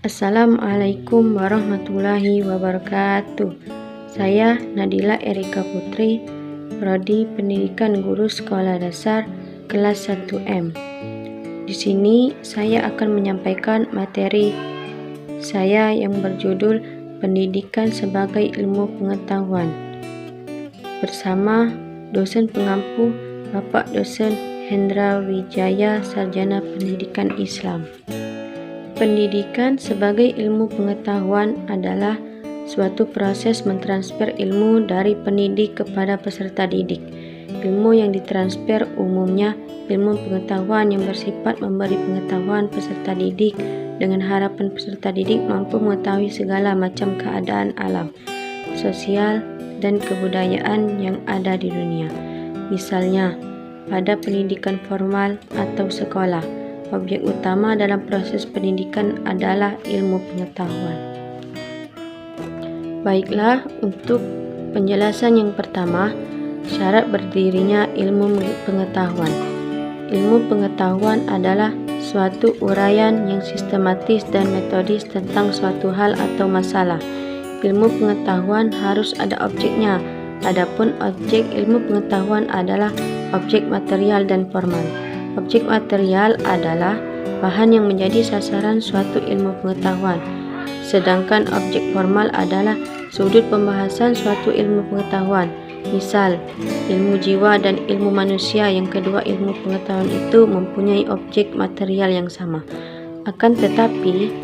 Assalamualaikum warahmatullahi wabarakatuh. Saya Nadila Erika Putri, Prodi Pendidikan Guru Sekolah Dasar kelas 1M. Di sini saya akan menyampaikan materi saya yang berjudul Pendidikan sebagai Ilmu Pengetahuan bersama dosen pengampu Bapak Dosen Hendra Wijaya, Sarjana Pendidikan Islam. Pendidikan sebagai ilmu pengetahuan adalah suatu proses mentransfer ilmu dari pendidik kepada peserta didik. Ilmu yang ditransfer umumnya ilmu pengetahuan yang bersifat memberi pengetahuan peserta didik dengan harapan peserta didik mampu mengetahui segala macam keadaan alam, sosial, dan kebudayaan yang ada di dunia. Misalnya, pada pendidikan formal atau sekolah, objek utama dalam proses pendidikan adalah ilmu pengetahuan. Baiklah, untuk penjelasan yang pertama, syarat berdirinya ilmu pengetahuan. Ilmu pengetahuan adalah suatu uraian yang sistematis dan metodis tentang suatu hal atau masalah. Ilmu pengetahuan harus ada objeknya, adapun objek ilmu pengetahuan adalah objek material dan formal. Objek material adalah bahan yang menjadi sasaran suatu ilmu pengetahuan, sedangkan objek formal adalah sudut pembahasan suatu ilmu pengetahuan. Misal, ilmu jiwa dan ilmu manusia, yang kedua ilmu pengetahuan itu mempunyai objek material yang sama. Akan tetapi,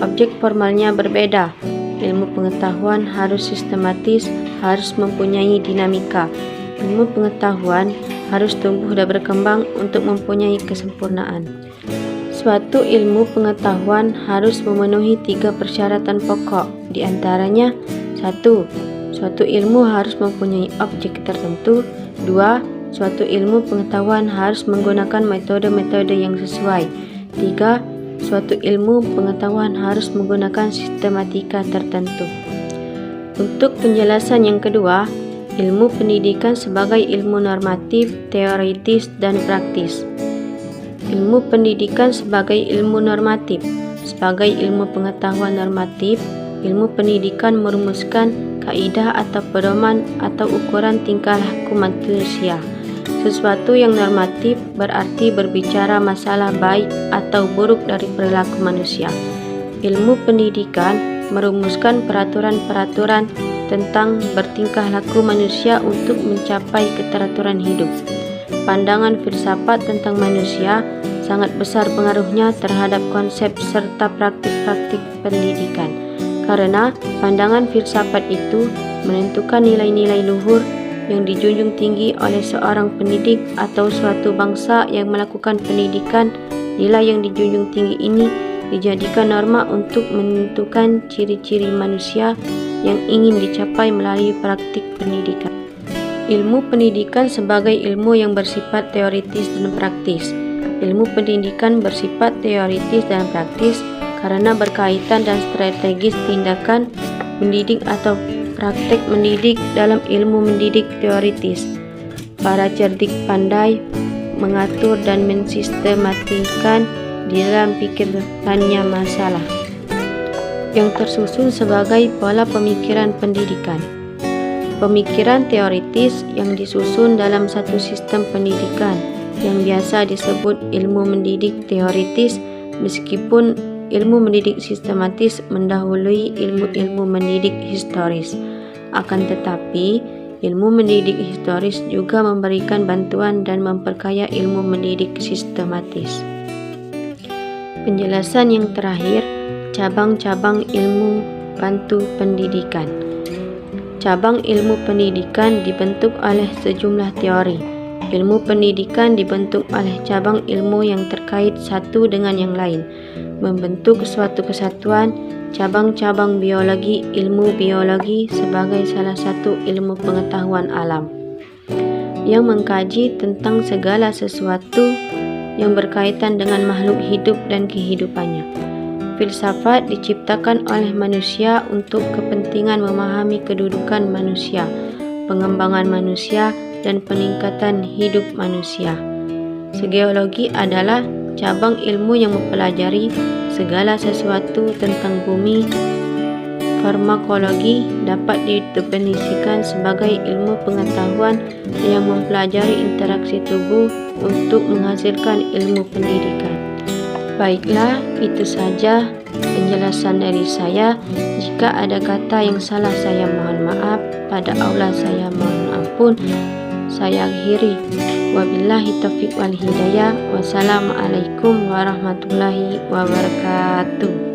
objek formalnya berbeda. Ilmu pengetahuan harus sistematis, harus mempunyai dinamika. Ilmu pengetahuan harus tumbuh dan berkembang untuk mempunyai kesempurnaan. Suatu ilmu pengetahuan harus memenuhi 3 persyaratan pokok, di antaranya 1. Suatu ilmu harus mempunyai objek tertentu. 2. Suatu ilmu pengetahuan harus menggunakan metode-metode yang sesuai. 3. Suatu ilmu pengetahuan harus menggunakan sistematika tertentu. Untuk penjelasan yang kedua, ilmu pendidikan sebagai ilmu normatif, teoritis, dan praktis. Ilmu pendidikan sebagai ilmu normatif. Sebagai ilmu pengetahuan normatif, ilmu pendidikan merumuskan kaidah atau pedoman atau ukuran tingkah laku manusia. Sesuatu yang normatif berarti berbicara masalah baik atau buruk dari perilaku manusia. Ilmu pendidikan merumuskan peraturan-peraturan tentang bertingkah laku manusia untuk mencapai keteraturan hidup. Pandangan filsafat tentang manusia sangat besar pengaruhnya terhadap konsep serta praktik-praktik pendidikan, karena pandangan filsafat itu menentukan nilai-nilai luhur yang dijunjung tinggi oleh seorang pendidik atau suatu bangsa yang melakukan pendidikan. Nilai yang dijunjung tinggi ini dijadikan norma untuk menentukan ciri-ciri manusia yang ingin dicapai melalui praktik pendidikan. Ilmu pendidikan sebagai ilmu yang bersifat teoritis dan praktis. Ilmu pendidikan bersifat teoritis dan praktis karena berkaitan dan strategis tindakan mendidik atau praktek mendidik. Dalam ilmu mendidik teoritis, para cerdik pandai mengatur dan mensistematikan di dalam pikirannya masalah yang tersusun sebagai pola pemikiran pendidikan. Pemikiran teoritis yang disusun dalam satu sistem pendidikan yang biasa disebut ilmu mendidik teoritis, meskipun ilmu mendidik sistematis mendahului ilmu-ilmu mendidik historis. Akan tetapi, ilmu mendidik historis juga memberikan bantuan dan memperkaya ilmu mendidik sistematis. Penjelasan yang terakhir, cabang-cabang ilmu bantu pendidikan. Cabang ilmu pendidikan dibentuk oleh sejumlah teori. Ilmu pendidikan dibentuk oleh cabang ilmu yang terkait satu dengan yang lain, membentuk suatu kesatuan. Cabang-cabang biologi, ilmu biologi sebagai salah satu ilmu pengetahuan alam yang mengkaji tentang segala sesuatu yang berkaitan dengan makhluk hidup dan kehidupannya. Filsafat diciptakan oleh manusia untuk kepentingan memahami kedudukan manusia, pengembangan manusia, dan peningkatan hidup manusia. Geologi adalah cabang ilmu yang mempelajari segala sesuatu tentang bumi. Farmakologi dapat didefinisikan sebagai ilmu pengetahuan yang mempelajari interaksi tubuh untuk menghasilkan ilmu pendidikan. Baiklah, itu saja penjelasan dari saya. Jika ada kata yang salah, saya mohon maaf. Pada Allah saya mohon ampun. Saya akhiri. Wabillahi taufiq wal hidayah. Wassalamualaikum warahmatullahi wabarakatuh.